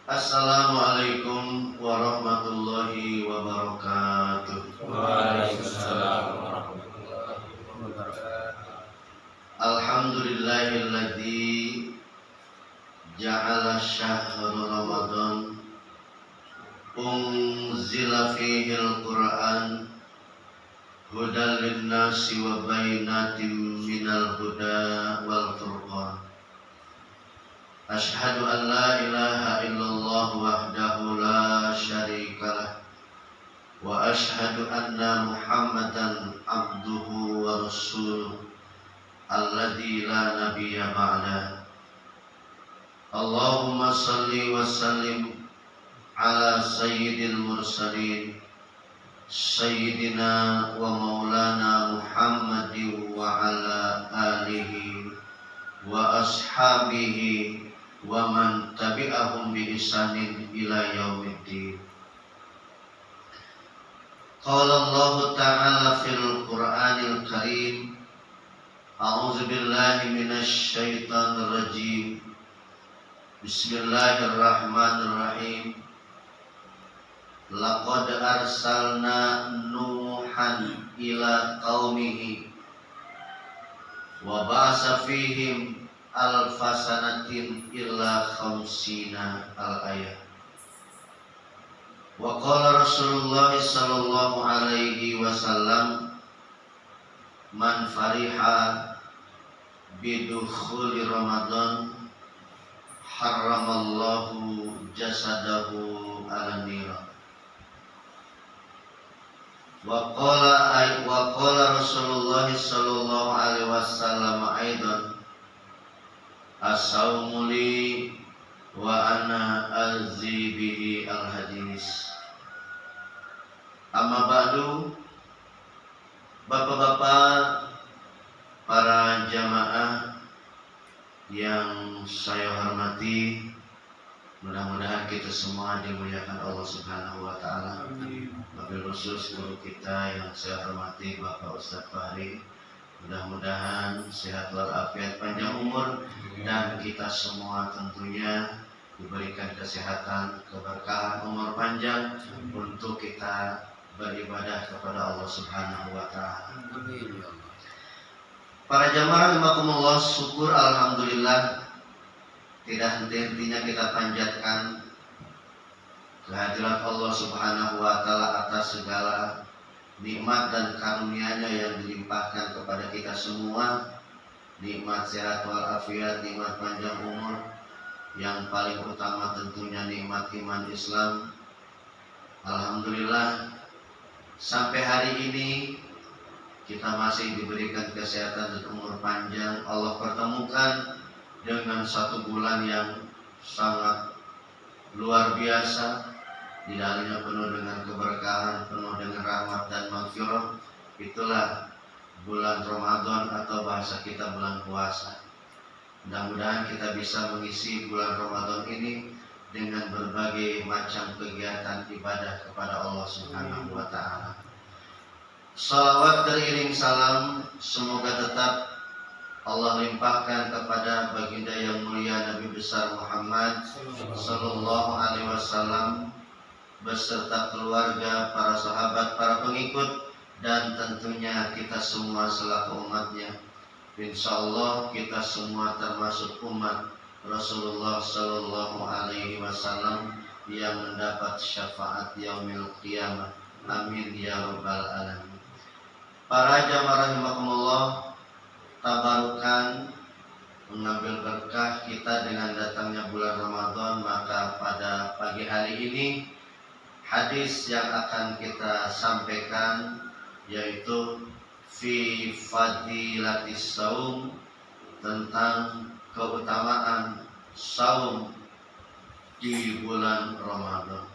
Assalamualaikum warahmatullahi wabarakatuh. Waalaikumsalam warahmatullahi wabarakatuh. Alhamdulillahilladzi ja'ala syahra Ramadan unzila fihil Qur'an hudan linnasi wa bainatin minal huda wal furqan. Asyhadu an la ilaha illallah wahdahu la syarikalah wa asyhadu anna Muhammadan abduhu wa rasuluh alladzi la nabiyya ba'da. Allahumma salli wa sallim ala sayyidil mursalin sayyidina wa maulana Muhammadin wa ala alihi wa ashabihi wa man tabi'ahum bi ihsanin ila yaumiddin. Qala Allah ta'ala fil Qur'anil Karim, a'udzu billahi minasy syaithanir rajim. Bismillahirrahmanirrahim. Laqad arsalna Nuhan ila qaumihi wa ba'asa fihim alfasanatin illa khamsina al-ayat. Wa qala Rasulullah sallallahu alaihi wasallam, man fariha bidukhuli Ramadan haramallahu jasadahu ala nira. Wa qala Rasulullah sallallahu alaihi wasallam aidan, as-sawmu li wa ana alzi bihi al-hadis. Amma ba'du, bapak-bapak, para jamaah yang saya hormati, mudah-mudahan kita semua dimuliakan Allah Subhanahu wa taala. Wabil khusus guru kita yang saya hormati Bapak Ustadz Fahri, mudah-mudahan sehat walafiat, panjang umur, dan kita semua tentunya diberikan kesehatan, keberkahan, umur panjang untuk kita beribadah kepada Allah Subhanahu wa taala. Para jamaah rahimakumullah, syukur alhamdulillah tidak henti-hentinya kita panjatkan kehadirat Allah Subhanahu wa taala atas segala nikmat dan karunia-Nya yang dilimpahkan kepada kita semua. Nikmat sehat walafiat, nikmat panjang umur, yang paling utama tentunya nikmat iman Islam. Alhamdulillah sampai hari ini kita masih diberikan kesehatan dan umur panjang. Allah pertemukan dengan satu bulan yang sangat luar biasa, di dalamnya penuh dengan keberkahan, penuh dengan rahmat dan maghfirah. Itulah bulan Ramadan atau bahasa kita bulan puasa. Mudah-mudahan kita bisa mengisi bulan Ramadan ini dengan berbagai macam kegiatan ibadah kepada Allah Subhanahu wa taala. Salawat teriring salam semoga tetap Allah limpahkan kepada baginda yang mulia Nabi besar Muhammad sallallahu alaihi wasallam beserta keluarga, para sahabat, para pengikut, dan tentunya kita semua selaku umatnya. Insyaallah kita semua termasuk umat Rasulullah sallallahu alaihi wasallam yang mendapat syafaat yaumil qiyamah. Amin ya rabbal alamin. Para jamaah rahimakumullah, tabarukan mengambil berkah kita dengan datangnya bulan Ramadan, maka pada pagi hari ini hadis yang akan kita sampaikan yaitu fi fadilatis saum, tentang keutamaan saum di bulan Ramadan.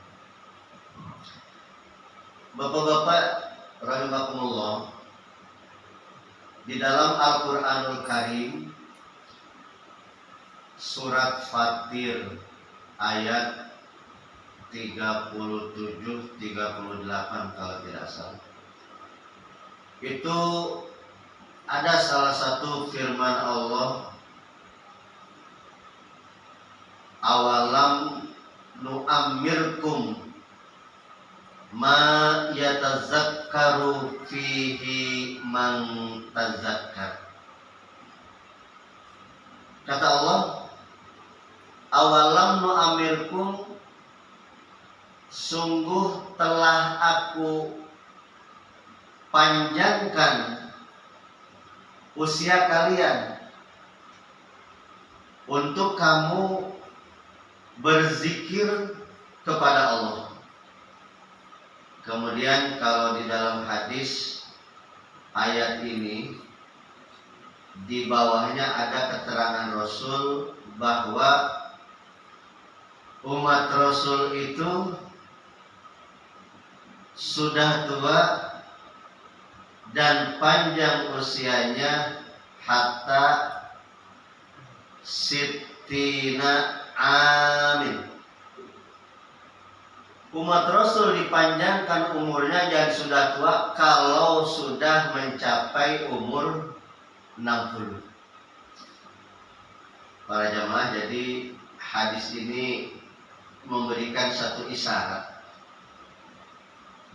Bapak-bapak rahimakumullah, di dalam Al-Qur'anul Karim surat Fatir ayat 37-38 kalau tidak salah, itu ada salah satu firman Allah awalam nu'ammirkum ma yatazakkaru fihi man tazakkar. Kata Allah, awalam nu'ammirkum, sungguh telah aku panjangkan usia kalian untuk kamu berzikir kepada Allah. Kemudian kalau di dalam hadis ayat ini di bawahnya ada keterangan Rasul bahwa umat Rasul itu sudah tua dan panjang usianya hatta sittina amin. Umat Rasul dipanjangkan umurnya dan sudah tua kalau sudah mencapai umur 60. Para jamaah, jadi hadis ini memberikan satu isyarat.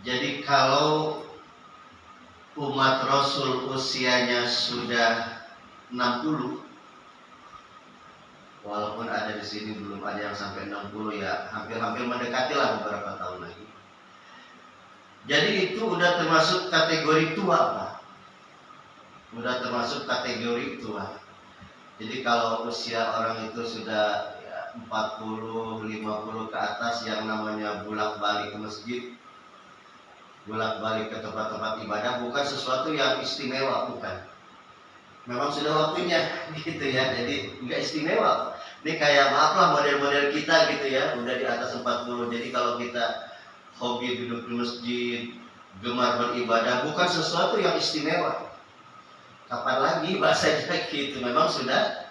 Jadi kalau umat Rasul usianya sudah 60, walaupun ada di sini belum ada yang sampai 60 ya, hampir-hampir mendekati lah beberapa tahun lagi. Jadi itu udah termasuk kategori tua, Pak. Udah termasuk kategori tua. Jadi kalau usia orang itu sudah 40, 50 ke atas, yang namanya bolak-balik ke masjid, bolak-balik ke tempat-tempat ibadah, bukan sesuatu yang istimewa, bukan. Memang sudah waktunya gitu ya, jadi nggak istimewa. Ini kayak maaflah model-model kita gitu ya, udah di atas 40. Jadi kalau kita hobi duduk di masjid, gemar beribadah, bukan sesuatu yang istimewa. Kapan lagi bahasanya gitu, memang sudah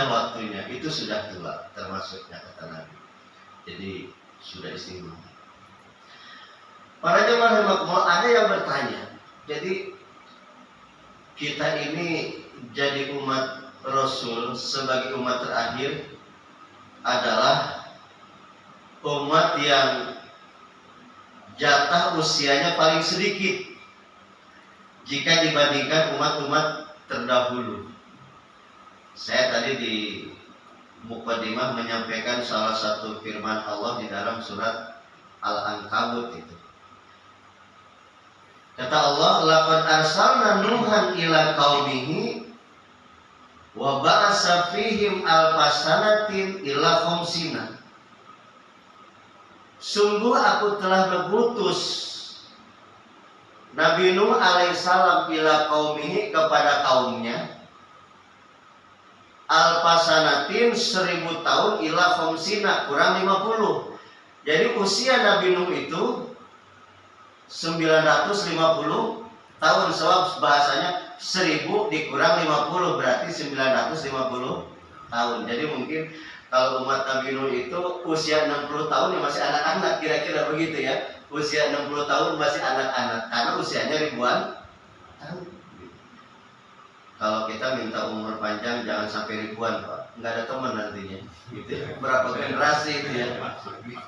waktunya, itu sudah tua termasuknya kata Nabi. Jadi sudah istimewa. Para jemaah rahimakumullah, ada yang bertanya, jadi kita ini jadi umat Rasul sebagai umat terakhir adalah umat yang jatah usianya paling sedikit jika dibandingkan umat-umat terdahulu. Saya tadi di Muqaddimah menyampaikan salah satu firman Allah di dalam surat Al-Ankabut itu. Kata Allah, laqad arsalna Nuhan ila qaumihi wa ba'asa fihim alfasanatin ila khamsina. Sungguh aku telah mengutus Nabi Nuh alaihissalam ila qaumihi, kepada kaumnya, alfasanatin 1000 tahun ila khamsina, kurang 50. Jadi usia Nabi Nuh itu 950 tahun, sebab bahasanya 1000 dikurang 50 berarti 950 tahun. Jadi mungkin kalau umat Nabi Nuh itu usia 60 tahun ya masih anak-anak, kira-kira begitu ya. Usia 60 tahun masih anak-anak karena usianya ribuan tahun. Kalau kita minta umur panjang jangan sampai ribuan, Pak. Nggak ada teman nantinya. Gitu. Berapa generasi itu ya?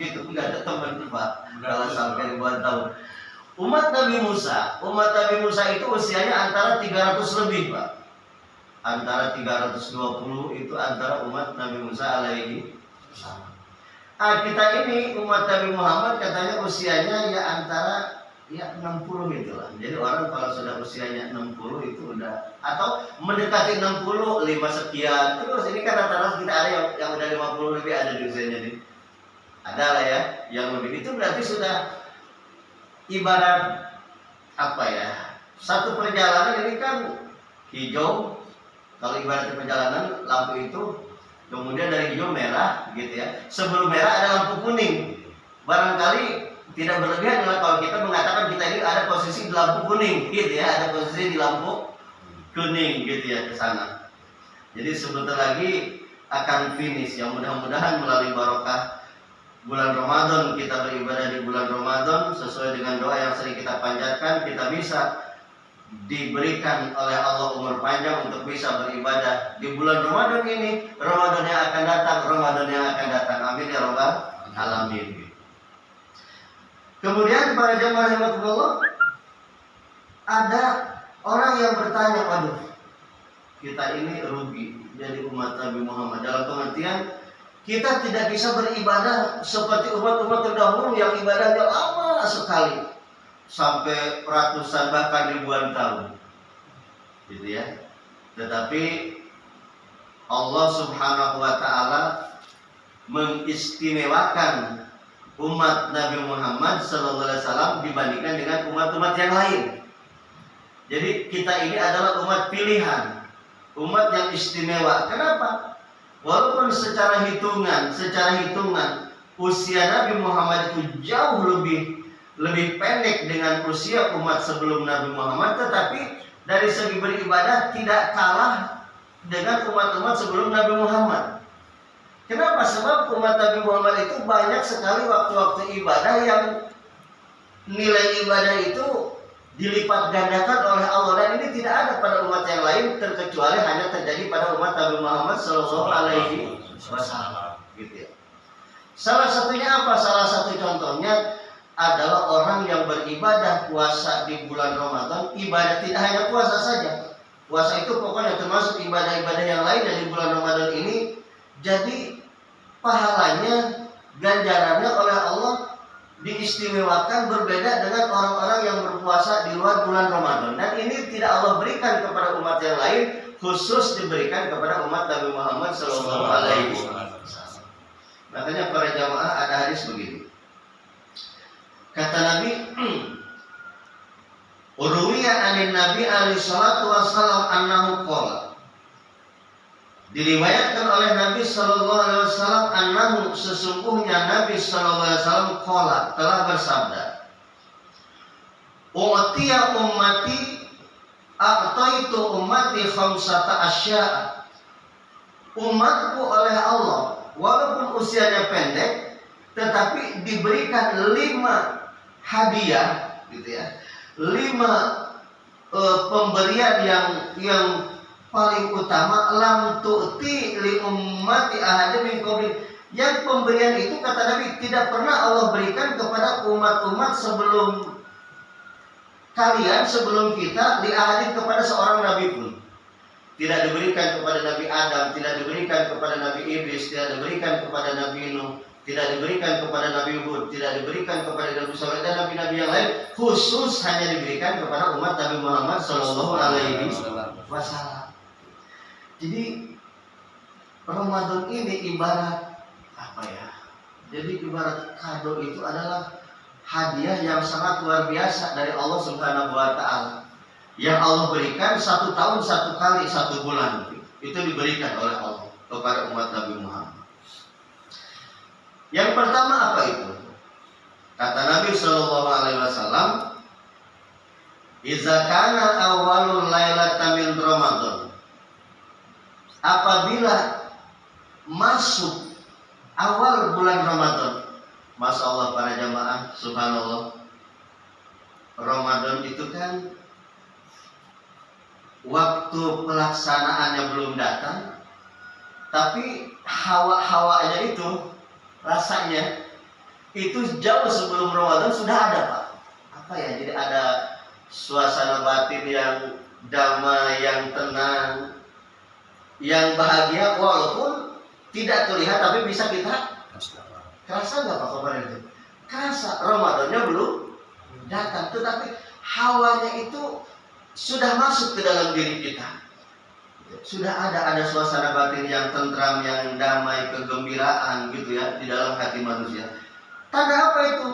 Itu nggak ada teman, Pak. Kalau sampai ribuan tahun. Umat Nabi Musa itu usianya antara 300 lebih, Pak. Antara 320 itu antara umat Nabi Musa alaihi salam. Kita ini umat Nabi Muhammad katanya usianya ya antara 60 gitu lah. Jadi orang kalau sudah usianya 60 itu udah, atau mendekati 60, 5 sekian. Terus ini kan rata-rata kita ada yang udah 50 lebih ada di usianya nih. Ada lah ya yang lebih, itu berarti sudah ibarat apa ya, satu perjalanan ini kan hijau. Kalau ibarat perjalanan lampu itu kemudian dari hijau merah gitu ya, sebelum merah ada lampu kuning. Barangkali tidak berlebihan kalau kita mengatakan kita ini ada posisi di lampu kuning gitu ya, ada posisi di lampu kuning gitu ya ke sana. Jadi sebentar lagi akan finish, yang mudah-mudahan melalui barokah bulan Ramadan, kita beribadah di bulan Ramadan sesuai dengan doa yang sering kita panjatkan, kita bisa diberikan oleh Allah umur panjang untuk bisa beribadah di bulan Ramadan ini, Ramadan yang akan datang, Ramadan yang akan datang. Amin ya rabbal alamin. Kemudian para jemaah rahimakumullah, ada orang yang bertanya, waduh, kita ini rugi jadi umat Nabi Muhammad, dalam pengertian kita tidak bisa beribadah seperti umat-umat terdahulu yang ibadahnya lama sekali, sampai ratusan bahkan ribuan tahun, gitu ya. Tetapi Allah Subhanahu wa Ta'ala mengistimewakan umat Nabi Muhammad SAW dibandingkan dengan umat-umat yang lain. Jadi kita ini adalah umat pilihan, umat yang istimewa. Kenapa? Walaupun secara hitungan usia Nabi Muhammad itu jauh lebih pendek dengan usia umat sebelum Nabi Muhammad, tetapi dari segi beribadah tidak kalah dengan umat-umat sebelum Nabi Muhammad. Kenapa? Sebab umat Nabi Muhammad itu banyak sekali waktu-waktu ibadah yang nilai ibadah itu dilipat gandakan oleh Allah, dan ini tidak ada pada umat yang lain terkecuali hanya terjadi pada umat Nabi Muhammad Sallallahu Alaihi Wasallam. Gitu ya. Salah satunya apa? Salah satu contohnya adalah orang yang beribadah puasa di bulan Ramadan. Ibadah tidak hanya puasa saja. Puasa itu pokoknya termasuk ibadah-ibadah yang lain dari bulan Ramadan ini. Jadi pahalanya, ganjarannya oleh Allah diistimewakan berbeda dengan orang-orang yang berpuasa di luar bulan Ramadan. Dan ini tidak Allah berikan kepada umat yang lain, khusus diberikan kepada umat Nabi Muhammad Sallallahu Alaihi Wasallam. Makanya para jamaah ada hadis begini. Kata Nabi, Urwiya anin Nabi alaihi salatu wassalam annahu qala. Diriwayatkan oleh Nabi sallallahu alaihi wasallam annahu, sesungguhnya Nabi sallallahu alaihi wasallam qala, telah bersabda, U'tiya ummati a'taitu ummati khamsata asya'a. Umatku oleh Allah walaupun usianya pendek tetapi diberikan 5 hadiah, gitu ya, 5 pemberian yang paling utama, lam tu'ti li ummati ahadin min qabli. Yang pemberian itu kata Nabi tidak pernah Allah berikan kepada umat-umat sebelum kalian, sebelum kita, li ahadin, kepada seorang nabi pun. Tidak diberikan kepada Nabi Adam, tidak diberikan kepada Nabi Idris, tidak diberikan kepada Nabi Nuh, tidak diberikan kepada Nabi Hud, tidak diberikan kepada Nabi Saleh dan nabi-nabi yang lain, khusus hanya diberikan kepada umat Nabi Muhammad Sallallahu Alaihi Wasallam. Jadi Ramadan ini ibarat apa ya? Jadi ibarat kado, itu adalah hadiah yang sangat luar biasa dari Allah Subhanahu Wa Taala, yang Allah berikan 1 tahun 1 kali 1 bulan, itu diberikan oleh Allah kepada umat Nabi Muhammad. Yang pertama apa itu? Kata Nabi Sallallahu Alaihi Wasallam, Iza kana awalul lailata min Ramadan. Apabila masuk awal bulan Ramadan, Masya Allah para jamaah, subhanallah, Ramadan itu kan waktu pelaksanaannya belum datang, tapi hawa-hawanya itu, rasanya itu jauh sebelum Ramadan sudah ada, Pak. Apa ya? Jadi ada suasana batin yang damai, yang tenang, yang bahagia, walaupun tidak terlihat tapi bisa kita kerasa. Nggak Pak kabar itu? Kerasa Ramadannya belum datang, tetapi hawanya itu sudah masuk ke dalam diri kita. Sudah ada suasana batin yang tentram, yang damai, kegembiraan gitu ya di dalam hati manusia. Tanda apa itu?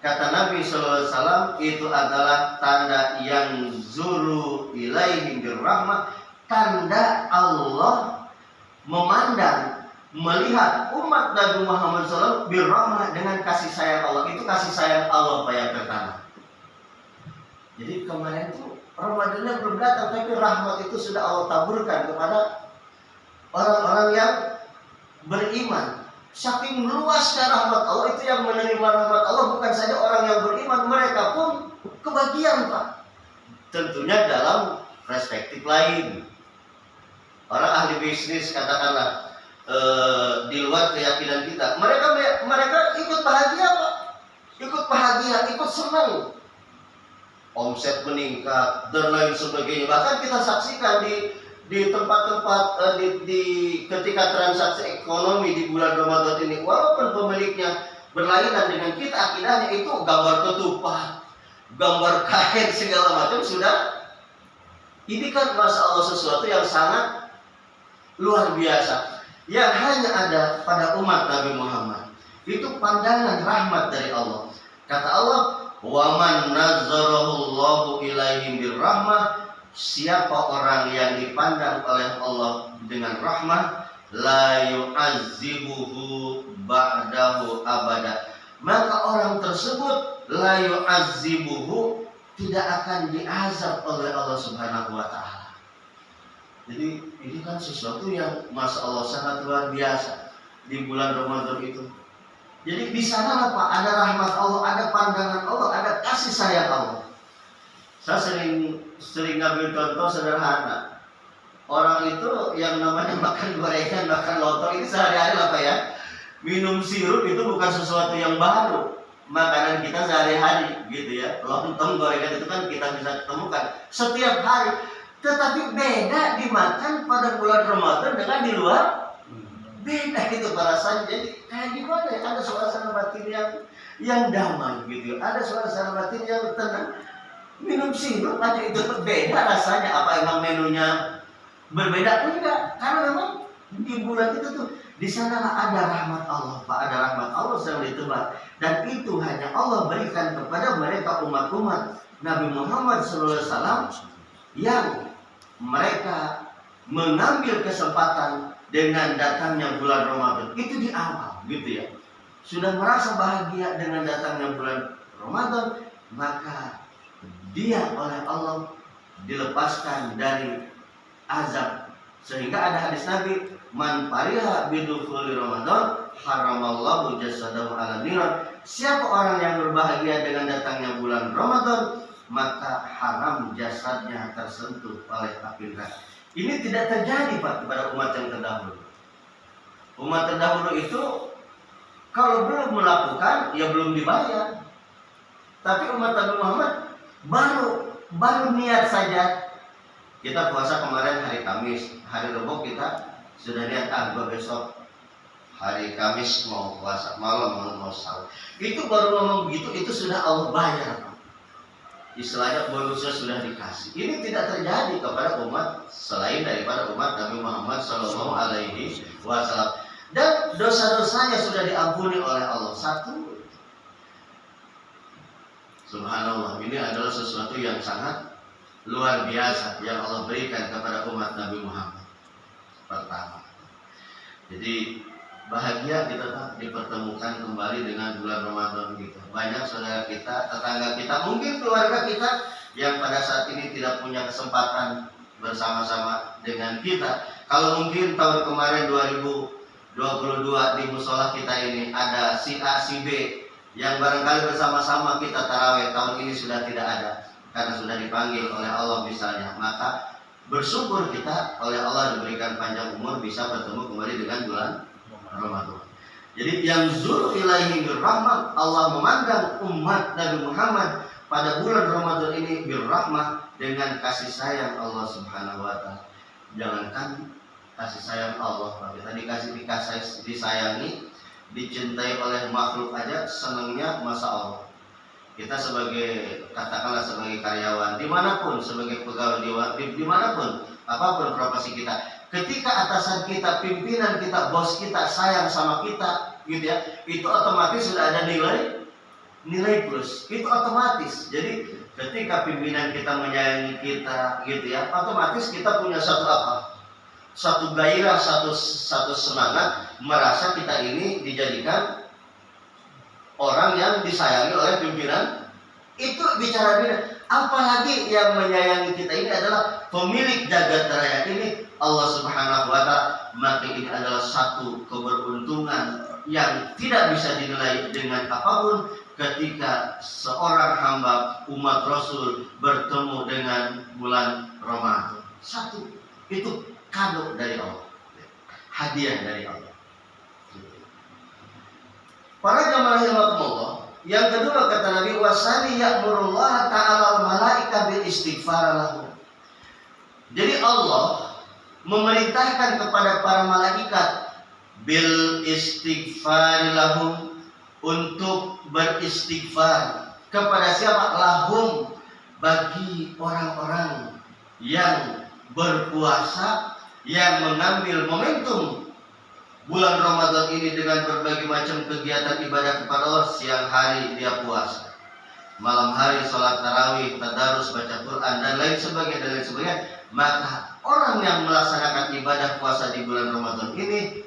Kata Nabi Sallallahu Alaihi Wasallam, itu adalah tanda yang zuru ilaihi birrahmah, tanda Allah memandang, melihat umat Nabi Muhammad SAW birrahmah, dengan kasih sayang Allah. Itu kasih sayang Allah Pak yang pertama. Jadi kemarin itu Ramadannya belum datang, tapi rahmat itu sudah Allah taburkan kepada orang-orang yang beriman. Saking luasnya rahmat Allah, itu yang menerima rahmat Allah bukan saja orang yang beriman, mereka pun kebagian, Pak. tentunya dalam perspektif lain. Orang ahli bisnis katakanlah di luar keyakinan kita, mereka ikut bahagia Pak, ikut bahagia, ikut senang, omset meningkat dan lain sebagainya. Bahkan kita saksikan di tempat-tempat ketika transaksi ekonomi di bulan Ramadan ini, walaupun pemiliknya berlainan dengan kita akidahnya, itu gambar ketupat, gambar kain segala macam sudah. Ini kan Masya Allah sesuatu yang sangat luar biasa yang hanya ada pada umat Nabi Muhammad. Itu pandangan rahmat dari Allah. Kata Allah, wa man nazzarahullahu ilaihim birrahmah, siapa orang yang dipandang oleh Allah dengan rahmat, la yu'azzibuhu ba'dahu abada, maka orang tersebut la yu'azzibuhu, tidak akan diazab oleh Allah Subhanahu wa taala. Jadi ini kan sesuatu yang Masya Allah sangat luar biasa di bulan Ramadan itu. Jadi di sana Pak, ada rahmat Allah, ada pandangan Allah, ada kasih sayang Allah. Saya sering ngambil contoh sederhana. Orang itu yang namanya makan gorengan, makan lontong, ini sehari-hari apa ya? Minum sirup itu bukan sesuatu yang baru. Makanan kita sehari-hari gitu ya. Lontong, gorengan itu kan kita bisa ketemukan setiap hari. Tetapi beda dimakan pada bulan Ramadan dengan di luar. Beda itu rasanya. Jadi kayak gimana ya? Ada suasana batin yang damai gitu ya. Ada suasana batin yang tenang. Minum sirup aja itu beda rasanya. Apa emang menunya berbeda? Enggak. Karena memang di bulan itu tuh di sanalah ada rahmat Allah, Pak. Ada rahmat Allah sedang ditebar. Dan itu hanya Allah berikan kepada mereka umat-umat Nabi Muhammad SAW yang mereka mengambil kesempatan dengan datangnya bulan Ramadan. Itu di awal gitu ya. Sudah merasa bahagia dengan datangnya bulan Ramadan, maka dia oleh Allah dilepaskan dari azab. Sehingga ada hadis Nabi, man fariha bidukhuli Ramadan haramallahu jasadahu ala niran. Siapa orang yang berbahagia dengan datangnya bulan Ramadan, maka haram jasadnya tersentuh oleh api neraka. Ini tidak terjadi Pak kepada umat yang terdahulu. Umat terdahulu itu kalau belum melakukan ya belum dibayar. Tapi umat Nabi Muhammad baru niat saja. Kita puasa kemarin hari Kamis, hari Rabu kita sudah niat besok hari Kamis mau puasa, malam mau sahur. Itu baru ngomong begitu, itu sudah Allah bayar. Istilahnya bonusnya sudah dikasih. Ini tidak terjadi kepada umat selain daripada umat Nabi Muhammad Sallallahu Alaihi Wasallam. Dan dosa-dosanya sudah diampuni oleh Allah. Satu, subhanallah, ini adalah sesuatu yang sangat luar biasa yang Allah berikan kepada umat Nabi Muhammad. Pertama, jadi bahagia kita Pak dipertemukan kembali dengan bulan Ramadan gitu. Banyak saudara kita, tetangga kita, mungkin keluarga kita yang pada saat ini tidak punya kesempatan bersama-sama dengan kita. Kalau mungkin tahun kemarin 2022 di musola kita ini ada si A, si B yang barangkali bersama-sama kita tarawih, tahun ini sudah tidak ada karena sudah dipanggil oleh Allah misalnya. Maka bersyukur kita oleh Allah diberikan panjang umur bisa bertemu kembali dengan bulan Ramadan. Jadi yang zul ilaihi birrahmah, Allah memandang umat Nabi Muhammad pada bulan Ramadan ini birrahmah dengan kasih sayang Allah Subhanahu wa taala. Jangankan kasih sayang Allah, kita disayangi, dicintai oleh makhluk aja senangnya Masya Allah. Kita sebagai katakanlah sebagai karyawan dimanapun, sebagai pegawai dimanapun, apapun profesi kita, ketika atasan kita, pimpinan kita, bos kita sayang sama kita, gitu ya, itu otomatis sudah ada nilai plus, itu otomatis. Jadi ketika pimpinan kita menyayangi kita, gitu ya, otomatis kita punya satu apa? Satu gairah, satu semangat, merasa kita ini dijadikan orang yang disayangi oleh pimpinan. Itu bicara beda. Apalagi yang menyayangi kita ini adalah pemilik jagat raya ini, Allah Subhanahu wa taala. Maka ini adalah satu keberuntungan yang tidak bisa dinilai dengan apapun, ketika seorang hamba umat Rasul bertemu dengan bulan Ramadan. Satu, itu kado dari Allah, hadiah dari Allah. Para jamaah yang Allah. Yang kedua kata Nabi, wasani ya'murullah ta'ala al-malaika bil istighfar lahu. Jadi Allah memerintahkan kepada para malaikat bil istighfar lahum, untuk beristighfar kepada siapa? Lahum, bagi orang-orang yang berpuasa, yang mengambil momentum bulan Ramadan ini dengan berbagai macam kegiatan ibadah kepada Allah. Siang hari dia puasa, malam hari sholat tarawih, tadarus, baca Quran dan lain sebagainya. Maka orang yang melaksanakan ibadah puasa di bulan Ramadan ini,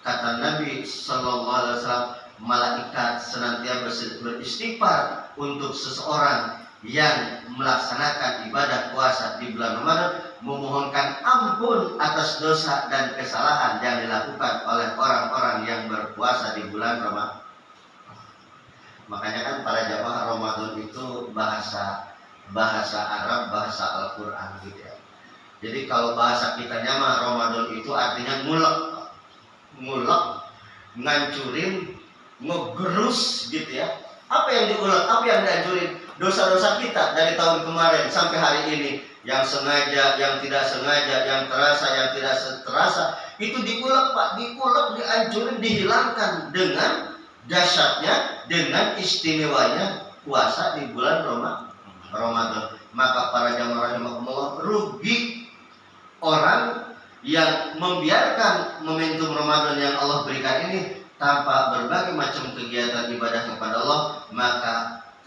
kata Nabi Sallallahu Alaihi Wasallam, malaikat senantiasa beristighfar untuk seseorang yang melaksanakan ibadah puasa di bulan Ramadan, memohonkan ampun atas dosa dan kesalahan yang dilakukan oleh orang-orang yang berpuasa di bulan Ramadan. Makanya kan para jamaah Ramadan itu bahasa Arab, bahasa Al-Quran gitu ya. Jadi kalau bahasa kitanya mah Ramadan itu artinya ngulek, ngancurin, ngegerus gitu ya. Apa yang diulek, apa yang dihancurin? Dosa-dosa kita dari tahun kemarin sampai hari ini, yang sengaja, yang tidak sengaja, yang terasa, yang tidak terasa, itu diulek Pak, dihancurin, dihilangkan dengan dahsyatnya, dengan istimewanya puasa di bulan Ramadan. Maka para jamaah rahimakumullah, rugi orang yang membiarkan momentum Ramadan yang Allah berikan ini tanpa berbagai macam kegiatan ibadah kepada Allah, maka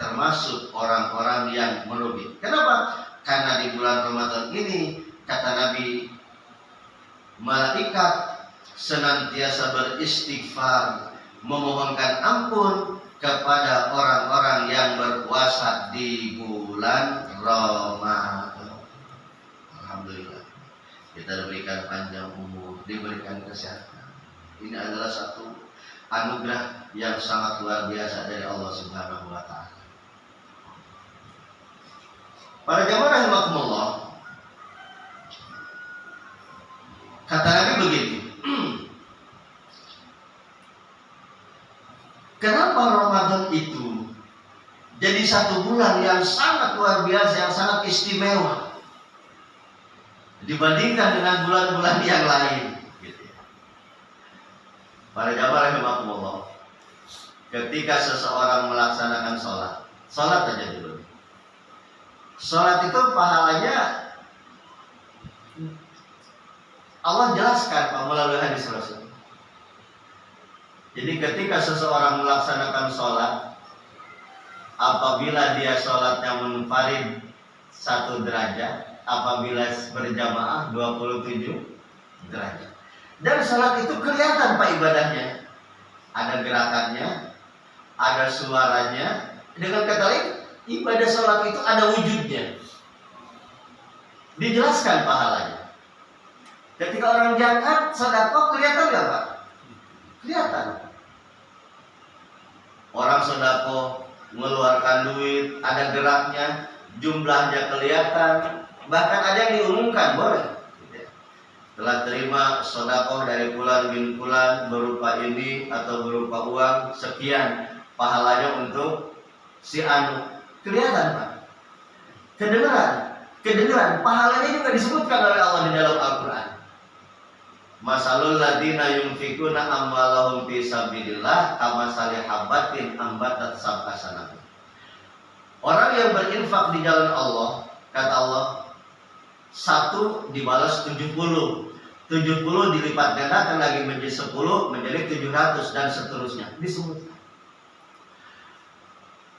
termasuk orang-orang yang merugi. Kenapa? Karena di bulan Ramadan ini, kata Nabi, malaikat senantiasa beristighfar, memohonkan ampun kepada orang-orang yang berpuasa di bulan Ramadan. Alhamdulillah, kita diberikan panjang umur, diberikan kesehatan. Ini adalah satu anugerah yang sangat luar biasa dari Allah Subhanahu wa Ta'ala. Para jamaah rahimakumullah, kata Nabi begini, kenapa Ramadan itu jadi satu bulan yang sangat luar biasa, yang sangat istimewa dibandingkan dengan bulan-bulan yang lain gitu. Para jamaah rahimakumullah, ketika seseorang melaksanakan sholat aja dulu. Sholat itu pahalanya Allah jelaskan Pak melalui hadis Rasul. Jadi ketika seseorang melaksanakan sholat, apabila dia sholatnya munfarid 1 derajat, apabila berjamaah 27 derajat. Dan sholat itu kelihatan Pak ibadahnya, ada gerakannya, ada suaranya. Dengan kata lain, ibadah sholat itu ada wujudnya, dijelaskan pahalanya. Ketika orang zakat, sedekah, kelihatan nggak Pak? Kelihatan. Orang sedekah mengeluarkan duit, ada geraknya, jumlahnya kelihatan, bahkan ada yang diumumkan, boleh. Telah terima sedekah dari fulan bin fulan berupa ini atau berupa uang sekian, pahalanya untuk si anu. Kelihatan Pak, kedengaran, pahalanya juga disebutkan oleh Allah di dalam Al-Quran. Masalul ladina yunfikuna amwalahum fi sabilillah kamasali habatin ambatat sab'a sanabila. Orang yang berinfak di jalan Allah, kata Allah, 1 dibalas 70 dilipat gandakan lagi menjadi 10, menjadi 700 dan seterusnya, disebutkan.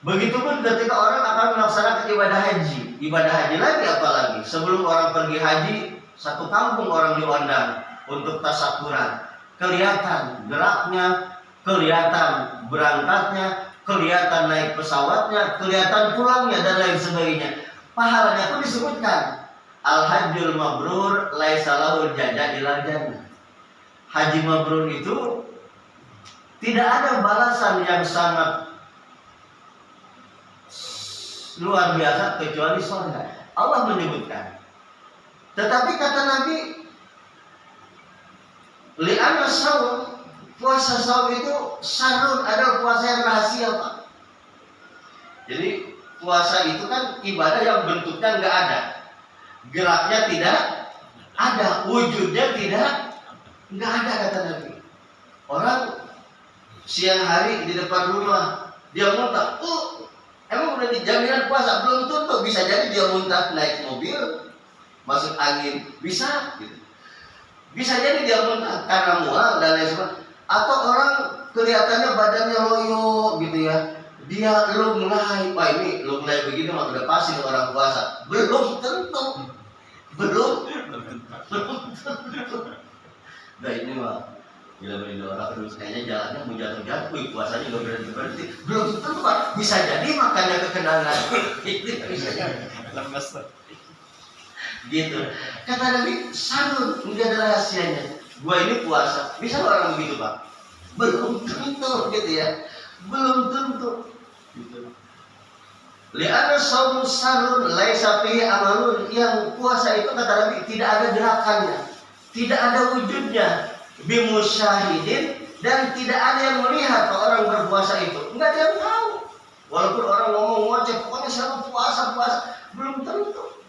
Begitupun ketika orang akan melaksanakan ibadah haji lagi apalagi. Sebelum orang pergi haji, satu kampung orang diundang untuk tasyakuran. Kelihatan geraknya, kelihatan berangkatnya, kelihatan naik pesawatnya, kelihatan pulangnya dan lain sebagainya. Pahalanya pun disebutkan. Al-hajjul mabrur laisa lahu jaza ilal jannah. Haji mabrur itu tidak ada balasan yang sangat luar biasa kecuali surga. Allah menyebutkan. Tetapi kata Nabi, li'anna shaum, puasa saum itu sarun, adalah puasa yang rahasia, Pak. Jadi puasa itu kan ibadah yang bentuknya nggak ada, geraknya tidak ada, wujudnya nggak ada, kata Nabi. Orang siang hari di depan rumah dia muntah, emang udah dijaminan puasa? Belum tentu, bisa jadi dia muntah naik mobil, masuk angin, bisa gitu. Bisa jadi dia muntah karena mual dan lain sebagainya. Atau orang kelihatannya badannya loyo gitu ya, dia lunglai. Wah, ini lunglai begini mah udah pasti orang puasa. Belum tentu. Nah ini mah bila ini orang terus kayaknya jalannya mau jatuh-jatuh, puasanya nggak berhenti. Belum tentu, Pak. Bisa jadi makannya kekenangan. Bisa jadi. Lemes. Gitu. Kata Nabi, sarun, nggak ada rahasianya. Gua ini puasa. Bisa orang begitu, Pak? Belum tentu, gitu ya. Belum tentu. Gitu. Li'anna shaum sarun laisa fihi amalun. Yang puasa itu kata Nabi tidak ada gerakannya, tidak ada wujudnya, bimusyahidin, dan tidak ada yang melihat orang berpuasa itu. Enggak ada yang tahu. Walaupun orang ngomong ngoceh, pokoknya selalu puasa, belum tentu.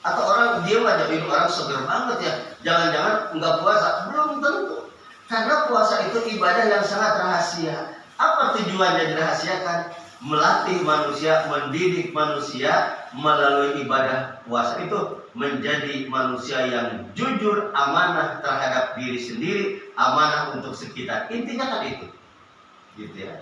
Atau orang diam aja, ini orang seger banget ya, jangan-jangan enggak puasa, belum tentu. Karena puasa itu ibadah yang sangat rahasia. Apa tujuannya dirahasiakan? Melatih manusia, mendidik manusia melalui ibadah puasa itu menjadi manusia yang jujur, amanah terhadap diri sendiri, amanah untuk sekitar. Intinya kan itu, gitu ya.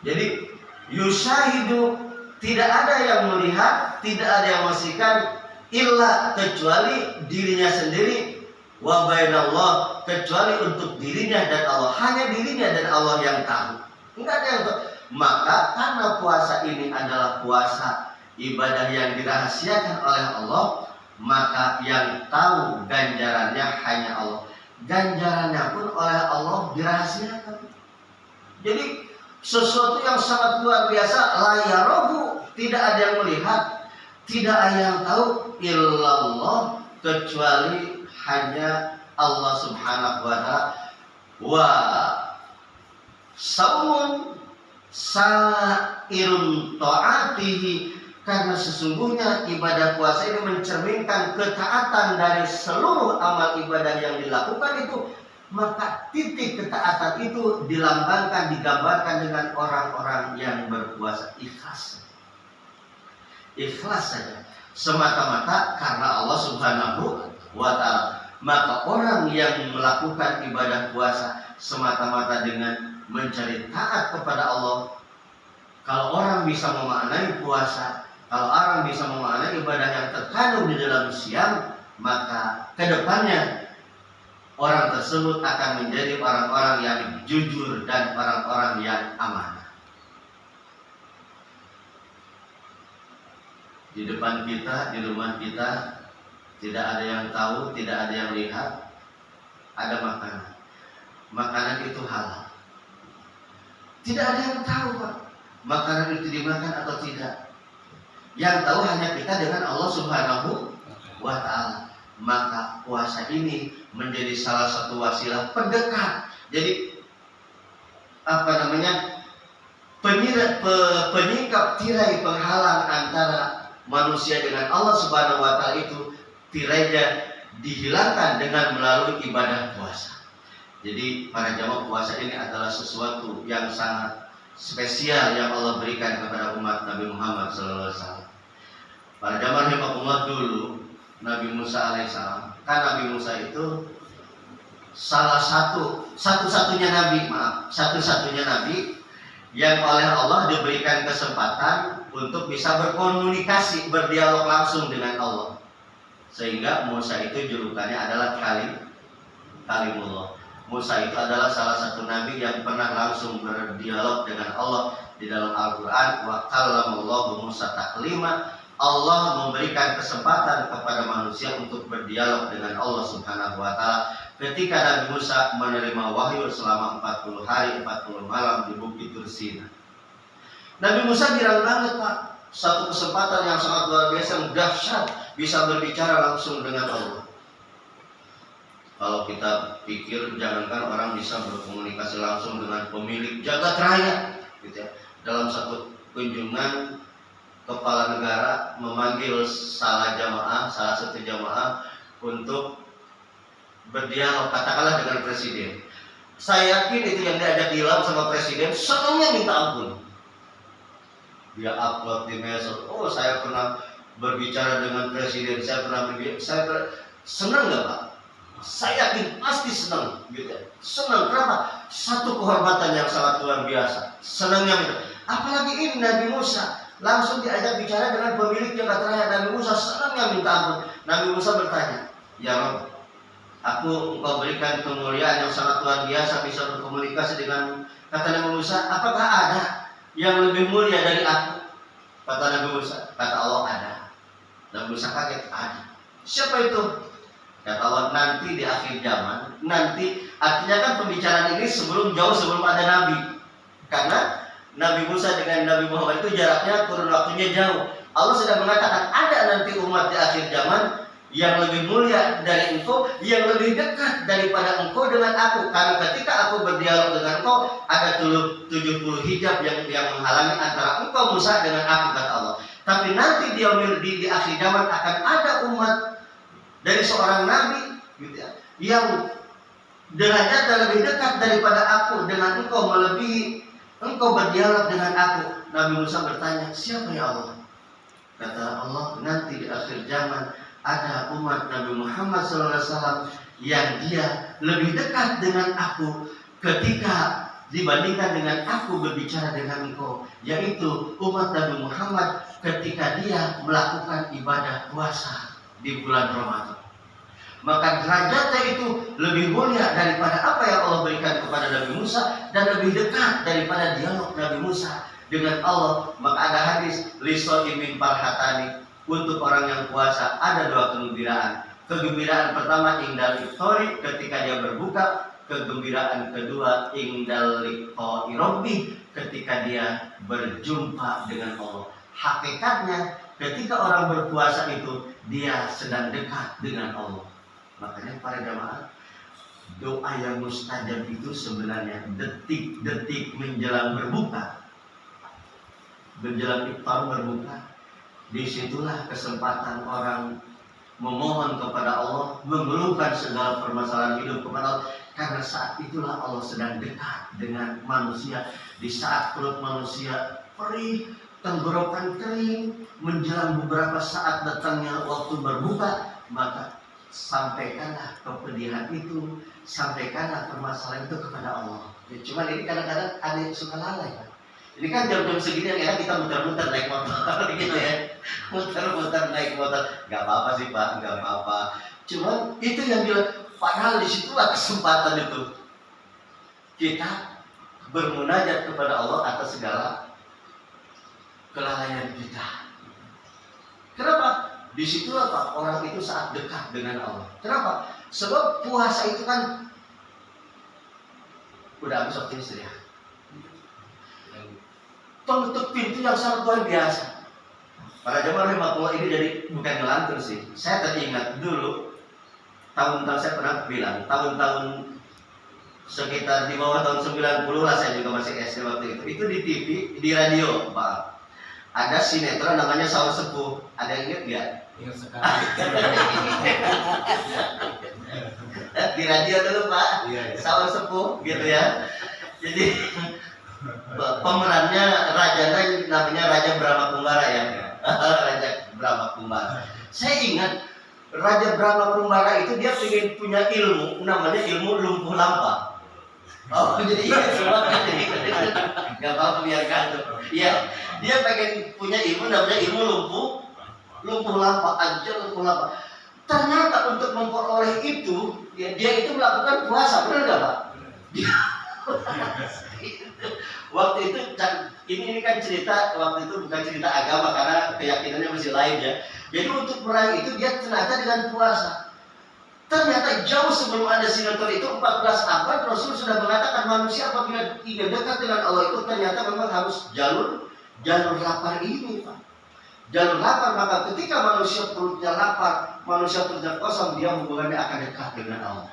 Jadi yusahidu, tidak ada yang melihat, tidak ada yang menyaksikan, illa, kecuali dirinya sendiri, wa bainallah, kecuali untuk dirinya dan Allah. Hanya dirinya dan Allah yang tahu. Enggak ada yang tahu. Maka karena puasa ini adalah puasa ibadah yang dirahasiakan oleh Allah, maka yang tahu ganjarannya hanya Allah. Ganjarannya pun oleh Allah dirahasiakan. Jadi sesuatu yang sangat luar biasa, la yarahu, tidak ada yang melihat, tidak ada yang tahu, illallah, kecuali hanya Allah subhanahu wa ta'ala. Wa saumun sairun ta'atihi, karena sesungguhnya ibadah puasa ini mencerminkan ketaatan dari seluruh amal ibadah yang dilakukan itu. Maka titik ketaatan itu dilambangkan, digambarkan dengan orang-orang yang berpuasa ikhlas. Ikhlas saja, semata-mata karena Allah subhanahu wa ta'ala. Maka orang yang melakukan ibadah puasa semata-mata dengan mencari taat kepada Allah. Kalau orang bisa memaknai puasa, kalau orang bisa memaknai ibadah yang terkandung di dalam siam, maka kedepannya orang tersebut akan menjadi orang-orang yang jujur dan orang-orang yang amanah. Di depan kita, di rumah kita, tidak ada yang tahu, tidak ada yang lihat, ada makanan. Makanan itu halal. Tidak ada yang tahu, Pak, makanan itu dimakan atau tidak. Yang tahu hanya kita dengan Allah subhanahu wa ta'ala. Maka puasa ini menjadi salah satu wasilah pendekat. Jadi penyingkap tirai penghalang antara manusia dengan Allah subhanahu wa ta'ala itu tirainya dihilangkan dengan melalui ibadah puasa. Jadi para jamaah, puasa ini adalah sesuatu yang sangat spesial yang Allah berikan kepada umat Nabi Muhammad SAW. Para jamaah rahimahumullah, dulu Nabi Musa alaihissalam, kan Nabi Musa itu satu-satunya nabi yang oleh Allah diberikan kesempatan untuk bisa berkomunikasi, berdialog langsung dengan Allah. Sehingga Musa itu julukannya adalah Kalimullah. Musa itu adalah salah satu nabi yang pernah langsung berdialog dengan Allah. Di dalam Al-Quran, wa kallamallahu Musa taklima, Allah memberikan kesempatan kepada manusia untuk berdialog dengan Allah subhanahu wa ta'ala ketika Nabi Musa menerima wahyu selama 40 hari 40 malam di Bukit Tursina. Nabi Musa girang banget Pak. Satu kesempatan yang sangat luar biasa, dahsyat, bisa berbicara langsung dengan Allah. Kalau kita pikir, jangankan orang bisa berkomunikasi langsung dengan pemilik jagat raya, gitu ya. Dalam satu kunjungan, kepala negara memanggil salah satu jamaah untuk berdialog, katakanlah dengan presiden. Saya yakin itu yang diajak dialog sama presiden, senangnya minta ampun. Dia upload di medsos, oh saya pernah berbicara dengan presiden, senang nggak Pak? Saya yakin pasti senang, gitu. Senang, kenapa? Satu kehormatan yang sangat luar biasa. Senangnya gitu. Apalagi ini Nabi Musa langsung diajak bicara dengan pemilik jagat raya. Nabi Musa senangnya minta ampun. Nabi Musa bertanya, ya Rob, engkau berikan kemuliaan yang sangat luar biasa, bisa berkomunikasi dengan, kata Nabi Musa, apakah ada yang lebih mulia dari aku? Kata Nabi Musa, kata Allah ada. Nabi Musa kaget, ada. Siapa itu? Kata Allah, nanti di akhir zaman, nanti artinya kan pembicaraan ini jauh sebelum ada Nabi. Karena Nabi Musa dengan Nabi Muhammad itu jaraknya kurun waktunya jauh. Allah sedang mengatakan ada nanti umat di akhir zaman yang lebih mulia dari engkau, yang lebih dekat daripada engkau dengan aku. Karena ketika aku berdialog dengan engkau, ada 70 hijab yang menghalangi antara engkau Musa dengan aku, kata Allah. Tapi nanti di akhir zaman akan ada umat dari seorang nabi, gitu ya, yang derajatnya lebih dekat daripada aku, dengan engkau melebihi engkau berdialog dengan aku. Nabi Musa bertanya, siapa ya Allah? Kata Allah, nanti di akhir zaman ada umat Nabi Muhammad SAW yang dia lebih dekat dengan aku ketika dibandingkan dengan aku berbicara dengan engkau, yaitu umat Nabi Muhammad ketika dia melakukan ibadah puasa di bulan Ramadan. Maka derajatnya itu lebih mulia daripada apa yang Allah berikan kepada Nabi Musa, dan lebih dekat daripada dialog Nabi Musa dengan Allah. Maka ada hadis lisoimin farhatani, untuk orang yang puasa ada 2 kegembiraan. Kegembiraan pertama indal iftori, ketika dia berbuka. Kegembiraan kedua indal liqa'i rabbih, ketika dia berjumpa dengan Allah. Hakikatnya ketika orang berpuasa itu dia sedang dekat dengan Allah. Makanya para jamaah, doa yang mustajab itu sebenarnya detik-detik menjelang berbuka, menjelang iftar berbuka. Disitulah kesempatan orang memohon kepada Allah, mengeluhkan segala permasalahan hidup kepada Allah. Karena saat itulah Allah sedang dekat dengan manusia. Di saat perut manusia perih, tenggorokan kering, menjelang beberapa saat datangnya waktu berbuka, maka sampaikanlah kepedihan itu, sampaikanlah permasalahan itu kepada Allah. Ya, cuman ini kadang-kadang ada yang suka lalai kan. Ini kan jam-jam segini yang enak kita muter-muter naik motor gitu ya. Muter-muter naik motor. Gak apa-apa sih Pak, gak apa-apa. Cuman itu yang padahal disitulah kesempatan itu. Kita bermunajat kepada Allah atas segala kelalaian kita. Kenapa? Disitulah Pak, orang itu saat dekat dengan Allah. Kenapa? Sebab puasa itu kan udah habis waktu istirahat. Penutup pintu yang sangat luar biasa. Para jemaah rahimahullah, ini jadi bukan ngelantur sih. Saya teringat dulu tahun-tahun saya pernah bilang, tahun-tahun sekitar di bawah tahun 90 lah, saya juga masih SD waktu itu. Itu di TV, di radio Pak, ada sinetron namanya Sahur Sepuh. Ada yang ingat nggak? Ingat sekali. Di radio dulu Pak, Sahur Sepuh gitu ya. Jadi pemerannya rajanya namanya Raja Brahma Kumbara ya. Raja Brahma Kumbara. Saya ingat Raja Brahma Kumbara itu dia ingin punya ilmu, namanya ilmu lumpuh lampa. Oh, jadi ingat semua kan? Gak apa-apa biar kantor. Iya, dia pengen punya ilmu namanya ilmu lumpuh lampa, aja lumpuh lampa. Ternyata untuk memperoleh itu, ya, dia itu melakukan puasa, benar nggak Pak? Waktu itu ini kan cerita, waktu itu bukan cerita agama karena keyakinannya masih lain ya. Jadi untuk meraih itu dia ternyata dengan puasa. Ternyata jauh sebelum ada sinetron itu 14 abad Rasul sudah mengatakan manusia apabila ingin dekat dengan Allah itu ternyata memang harus jalur jalur lapar ini, Pak. Jalur lapar, maka ketika manusia perutnya lapar, manusia perutnya kosong, dia hubungannya akan dekat dengan Allah.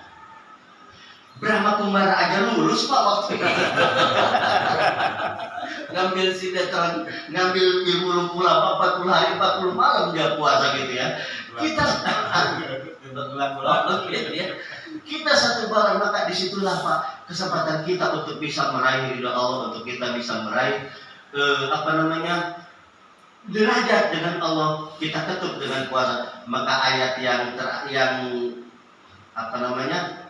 Brahma Kumbara aja lulus, Pak, waktu itu. Ngambil sinetron, ngambil ilmu lumpula 40 hari 40 malam dia puasa gitu ya. Kita satu barang, maka disitulah Pak kesempatan kita untuk bisa meraih ridha Allah, untuk kita bisa meraih derajat dengan Allah. Kita ketuk dengan puasa. Maka ayat yang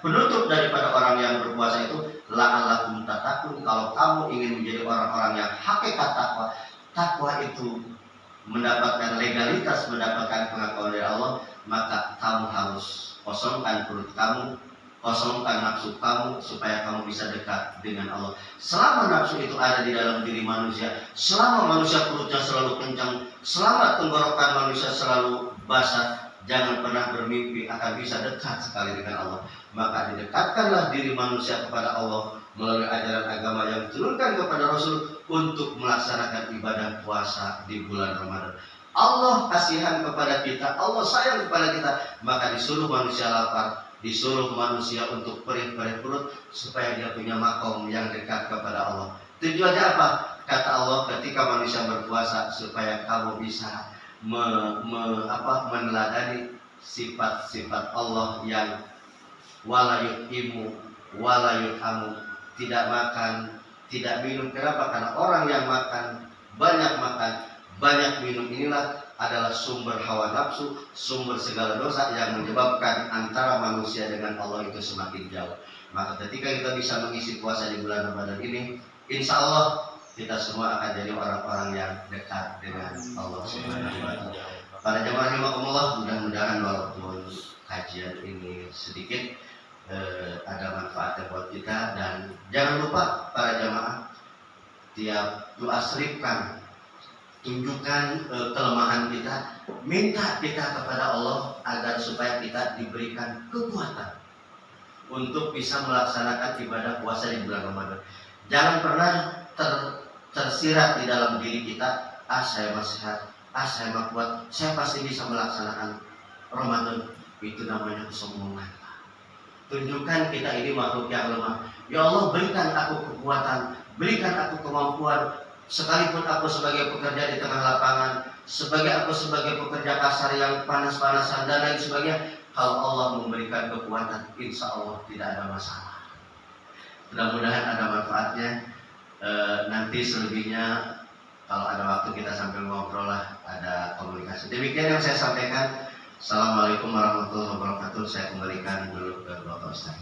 penutup daripada orang yang berpuasa itu, la'allakum tattaqun. Kalau kamu ingin menjadi orang-orang yang hakikat takwa, takwa itu mendapatkan legalitas, mendapatkan pengakuan dari Allah, maka kamu harus kosongkan perut kamu, kosongkan nafsu kamu, supaya kamu bisa dekat dengan Allah. Selama nafsu itu ada di dalam diri manusia, selama manusia perutnya selalu kencang, selama tenggorokan manusia selalu basah, jangan pernah bermimpi akan bisa dekat sekali dengan Allah. Maka didekatkanlah diri manusia kepada Allah melalui ajaran agama yang diturunkan kepada Rasul untuk melaksanakan ibadah puasa di bulan Ramadan. Allah kasihan kepada kita, Allah sayang kepada kita, maka disuruh manusia lapar, disuruh manusia untuk perih-perih perut supaya dia punya makom yang dekat kepada Allah. Tujuannya apa? Kata Allah, ketika manusia berpuasa supaya kamu bisa meneladani sifat-sifat Allah yang wala yut'imu wala yut'amu, tidak makan, tidak minum. Kenapa? Karena orang yang makan, banyak minum inilah adalah sumber hawa nafsu, sumber segala dosa yang menyebabkan antara manusia dengan Allah itu semakin jauh. Maka ketika kita bisa mengisi puasa di bulan Ramadan ini, insya Allah kita semua akan jadi orang-orang yang dekat dengan Allah Subhanahu wa Ta'ala. Para jemaah rahimakumullah, mudah-mudahan walaupun kajian ini sedikit ada manfaatnya buat kita. Dan jangan lupa para jemaah, tiap doa selipkan, tunjukkan kelemahan kita, minta kita kepada Allah agar supaya kita diberikan kekuatan untuk bisa melaksanakan ibadah puasa di bulan Ramadan. Jangan pernah tersirat di dalam diri kita, saya masih sehat, saya mah kuat, saya pasti bisa melaksanakan Ramadan. Itu namanya kesombongan. Tunjukkan kita ini makhluk yang lemah. Ya Allah, berikan aku kekuatan, berikan aku kemampuan. Sekalipun aku sebagai pekerja di tengah lapangan, aku sebagai pekerja kasar yang panas-panasan dan lain sebagainya, kalau Allah memberikan kekuatan, insya Allah tidak ada masalah. Mudah-mudahan ada manfaatnya. Nanti selebihnya kalau ada waktu kita sambil ngobrol lah, ada komunikasi. Demikian yang saya sampaikan. Assalamualaikum warahmatullahi wabarakatuh. Saya kembalikan dulu ke Bapak Ustaz.